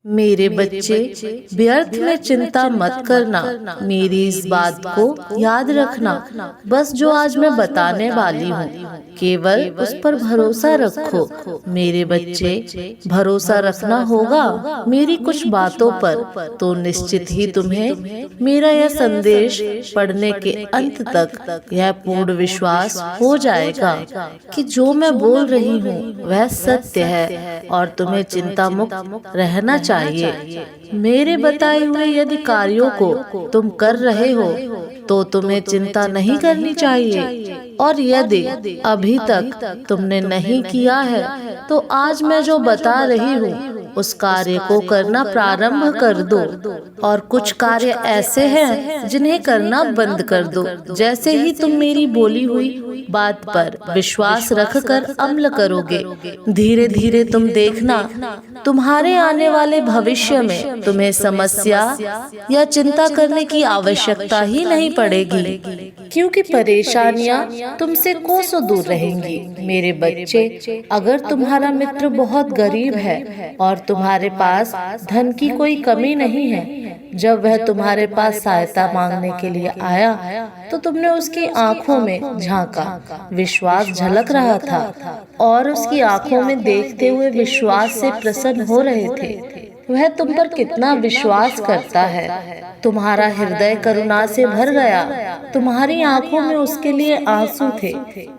मेरे बच्चे, व्यर्थ में चिंता मत करना। मेरी इस बात को याद रखना। बस जो आज मैं बताने वाली हूँ, केवल उस पर भरोसा रखो। मेरे बच्चे, भरोसा रखना होगा मेरी कुछ बातों पर, तो निश्चित ही तुम्हें मेरा यह संदेश पढ़ने के अंत तक यह पूर्ण विश्वास हो जाएगा कि जो मैं बोल रही हूँ वह सत्य है और तुम्हें चिंता मुक्त रहना चाहिए। मेरे बताए हुए यदि कार्यों को तुम कर रहे हो तो तुम्हें चिंता नहीं करनी चाहिए, और यदि अभी तक तुमने नहीं किया है तो आज मैं जो बता रही हूँ उस कार्य को करना प्रारंभ कर दो। और कुछ कार्य ऐसे हैं जिन्हें करना बंद कर दो। जैसे ही तुम मेरी बोली हुई बात पर विश्वास रखकर अमल करोगे, धीरे धीरे तुम देखना तुम्हारे आने वाले भविष्य में तुम्हें समस्या या चिंता करने की आवश्यकता ही नहीं पड़ेगी, क्योंकि परेशानियां तुमसे कोसों दूर रहेंगी। मेरे बच्चे, अगर तुम्हारा मित्र बहुत गरीब है और तुम्हारे पास धन की कोई कमी नहीं है, जब वह तुम्हारे पास सहायता मांगने के लिए आया तो तुमने उसकी आंखों में झांका, विश्वास झलक रहा था और उसकी आंखों में देखते हुए विश्वास से प्रसन्न हो रहे थे। वह तुम पर कितना विश्वास करता है। तुम्हारा हृदय करुणा से भर गया। तुम्हारी आंखों में उसके लिए आंसू थे।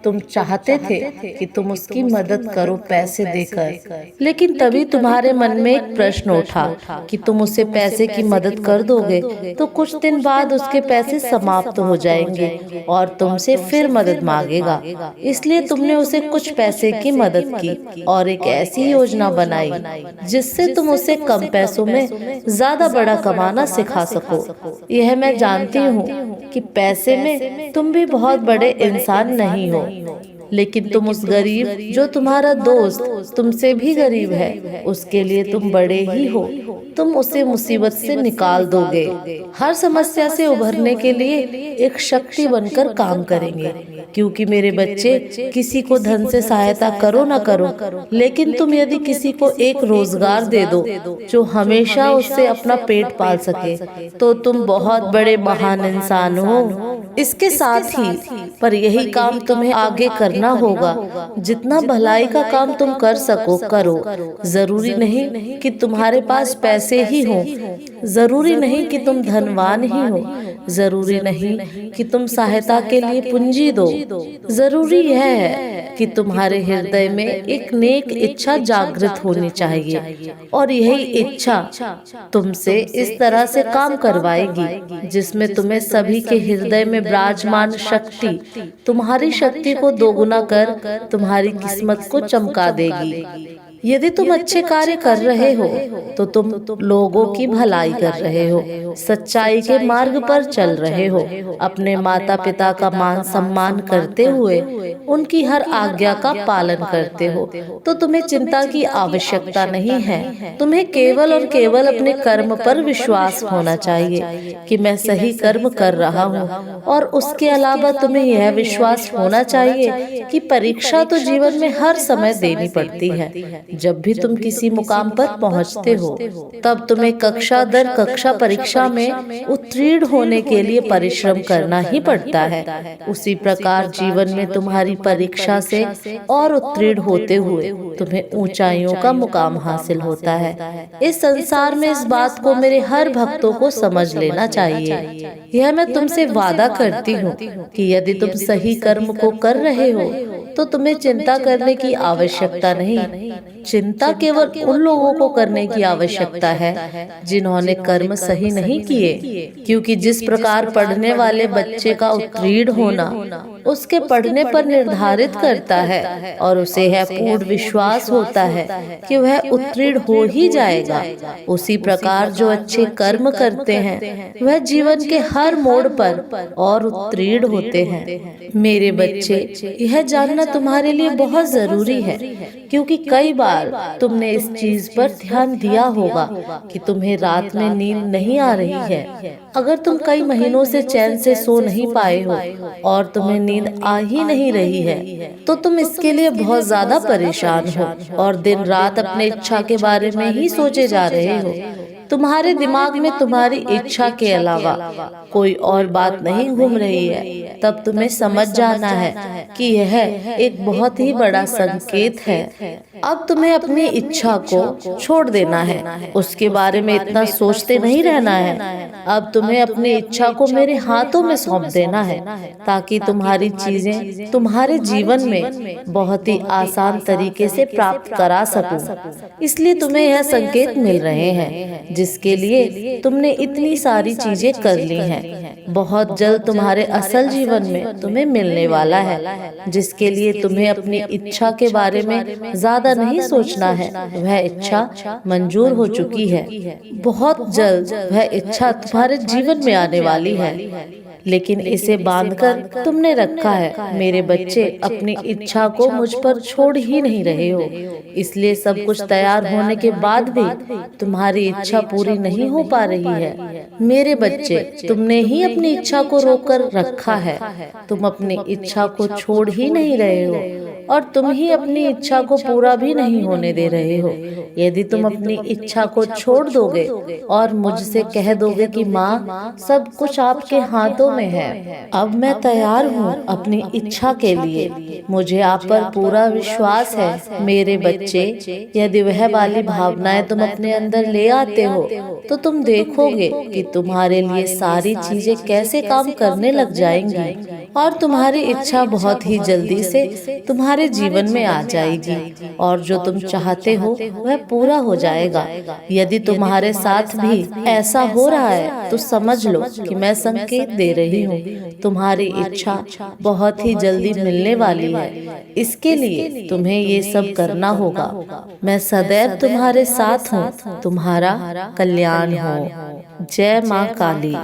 तुम चाहते थे कि तुम उसकी मदद करो पैसे देकर, लेकिन तभी तुम्हारे मन में एक प्रश्न उठा कि तुम उसे पैसे की मदद कर दोगे तो कुछ दिन बाद उसके पैसे समाप्त हो जाएंगे और तुमसे फिर मदद मांगेगा। इसलिए तुमने उसे कुछ पैसे की मदद की और एक ऐसी योजना बनाई जिससे तुम उसे कम पैसों में ज्यादा बड़ा कमाना सिखा सको। यह मैं जानती हूँ कि पैसे में तुम भी बहुत बड़े इंसान नहीं हो, लेकिन तुम उस गरीब जो तुम्हारा दोस्त तुमसे भी गरीब है, उसके लिए तुम बड़े ही हो। तुम उसे मुसीबत से निकाल दोगे। हर समस्या से उभरने के लिए एक शक्ति बनकर काम करेंगे, क्योंकि मेरे बच्चे, किसी को धन से सहायता करो न करो, लेकिन तुम यदि किसी को एक रोजगार दे दो जो हमेशा उससे अपना पेट पाल सके, तो तुम बहुत बड़े महान इंसान हो। इसके साथ ही पर यही काम तुम्हें आगे करना होगा। जितना भलाई का काम तुम कर सको करो। जरूरी नहीं कि तुम्हारे पास पैसे ही हो, जरूरी नहीं कि तुम धनवान ही हो, जरूरी नहीं कि तुम सहायता के लिए पूंजी दो। जरूरी यह है कि तुम्हारे हृदय में एक नेक इच्छा जागृत होनी चाहिए, और यही इच्छा तुमसे इस तरह से काम करवाएगी जिसमें तुम्हें सभी के हृदय में विराजमान शक्ति तुम्हारी शक्ति को दोगुना कर तुम्हारी किस्मत को चमका देगी। यदि तुम अच्छे कार्य कर रहे हो तो तुम लोगों की भलाई कर रहे हो, सच्चाई के मार्ग पर चल रहे हो, अपने माता पिता का मान सम्मान करते हुए उनकी हर आज्ञा का पालन करते हो, तो तुम्हें चिंता की आवश्यकता नहीं है। तुम्हें केवल और केवल अपने कर्म पर विश्वास होना चाहिए कि मैं सही कर्म कर रहा हूँ, और उसके अलावा तुम्हें यह विश्वास होना चाहिए कि परीक्षा तो जीवन में हर समय देनी पड़ती है। जब भी तुम किसी मुकाम पर पहुंचते हो, तब तुम्हें कक्षा दर कक्षा परीक्षा में उत्तीर्ण होने के लिए परिश्रम करना ही पड़ता है। उसी प्रकार जीवन में तुम्हारी परीक्षा से और उत्तीर्ण होते हुए तुम्हें ऊंचाइयों का मुकाम हासिल होता है। इस संसार में इस बात को मेरे हर भक्तों को समझ लेना चाहिए। यह मैं तुमसे वादा करती हूँ कि यदि तुम सही कर्म को कर रहे हो तो तुम्हें चिंता करने की आवश्यकता नहीं। चिंता केवल उन लोगों को करने की आवश्यकता है जिन्होंने कर्म सही नहीं किए, क्योंकि जिस प्रकार पढ़ने वाले बच्चे का उत्तीर्ण होना उसके पढ़ने पर निर्धारित करता है और उसे यह पूर्ण विश्वास होता है कि वह उत्तीर्ण हो ही जाएगा, उसी प्रकार जो अच्छे कर्म करते हैं वह जीवन के हर मोड़ पर और उत्तीर्ण होते हैं। मेरे बच्चे, यह जानना तुम्हारे लिए बहुत जरूरी है, क्योंकि कई बार बार तुमने इस चीज पर ध्यान दिया होगा कि तुम्हें रात में नींद नहीं आ रही है। अगर तुम कई महीनों से चैन से सो नहीं पाए हो और तुम्हें नींद आ ही नहीं रही है, तो तुम इसके लिए बहुत ज्यादा परेशान हो और दिन रात अपने इच्छा के बारे में ही सोचे जा रहे हो। तुम्हारे दिमाग में तुम्हारी इच्छा के अलावा कोई और बात नहीं घूम रही है। तब तुम्हें समझ जाना है कि यह एक बहुत ही बड़ा संकेत है। अब तुम्हें अपनी इच्छा को छोड़ देना है, उसके बारे में इतना सोचते नहीं रहना है। अब तुम्हें अपनी इच्छा को मेरे हाथों में सौंप देना है, ताकि तुम्हारी चीजें तुम्हारे जीवन में बहुत ही आसान तरीके से प्राप्त करा सकूं। इसलिए तुम्हें यह संकेत मिल रहे हैं जिसके लिए तुमने इतनी सारी चीजें कर ली हैं। बहुत जल्द तुम्हारे असल जीवन में तुम्हें मिलने वाला है, जिसके लिए तुम्हें अपनी इच्छा के बारे में ज्यादा नहीं सोचना है। वह इच्छा मंजूर हो चुकी है। बहुत जल्द वह इच्छा तुम्हारे जीवन में आने वाली है, लेकिन इसे बांधकर तुमने रखा है। मेरे बच्चे, अपनी इच्छा को मुझ पर छोड़ ही नहीं रहे हो, इसलिए सब कुछ तैयार होने के बाद भी तुम्हारी इच्छा पूरी नहीं हो पा रही है। मेरे बच्चे, तुमने ही अपनी इच्छा को रोककर रखा है। तुम अपनी इच्छा को छोड़ ही नहीं रहे हो और तुम ही अपनी इच्छा को पूरा भी नहीं होने दे रहे हो। यदि तुम अपनी इच्छा को छोड़ दोगे और मुझसे कह दोगे कि माँ, सब कुछ आपके हाथों में है, अब मैं तैयार हूँ अपनी इच्छा के लिए, मुझे आप पर पूरा विश्वास है। मेरे बच्चे, यदि वह वाली भावनाएं तुम अपने अंदर ले आते हो, तो तुम देखोगे कि तुम्हारे लिए सारी चीजें कैसे काम करने लग जाएंगी और तुम्हारी इच्छा बहुत ही जल्दी से तुम्हारे जीवन में आ जाएगी और जो तुम चाहते हो वह पूरा हो जाएगा। यदि तुम्हारे साथ भी ऐसा हो रहा है तो समझ लो कि मैं संकेत दे रही हूँ, तुम्हारी इच्छा बहुत ही जल्दी मिलने वाली है। इसके लिए तुम्हें ये सब करना होगा। मैं सदैव तुम्हारे साथ हूँ। तुम्हारा कल्याण हो। जय माँ काली।